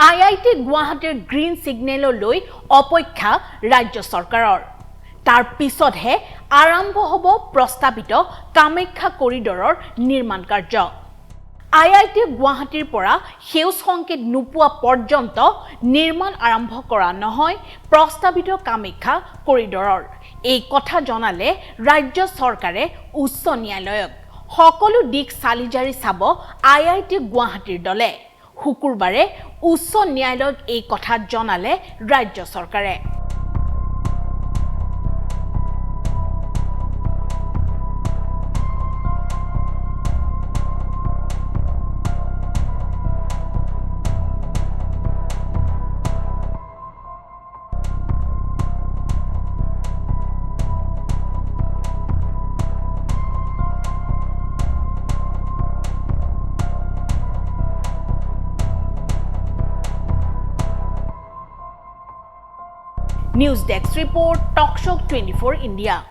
IIT গুৱাহাটীৰ green ছিগনেললৈ অপেক্ষা ৰাজ্য চৰকাৰৰ তাৰ পিছতহে আৰম্ভ হ'ব প্ৰস্তাৱিত কামাখ্যা কৰিডৰৰ নিৰ্মাণ কাৰ্য IIT গুৱাহাটীৰ পৰা সেউজ সংকেত নোপোৱা পৰ্যন্ত নিৰ্মাণ আৰম্ভ কৰা নহয় প্ৰস্তাৱিত কামাখ্যা কৰিডৰৰ এই কথা জনালে ৰাজ্য চৰকাৰে উচ্চ ন্যায়ালয়ক সকলো দিক চালিজাৰি চাব IIT গুৱাহাটীৰ দলে শুকুৰবাৰে উচ্চ ন্যায়ালয়ক এই কথা জনালে ৰাজ্য চৰকাৰে News Desk Report, Takshak 24 India.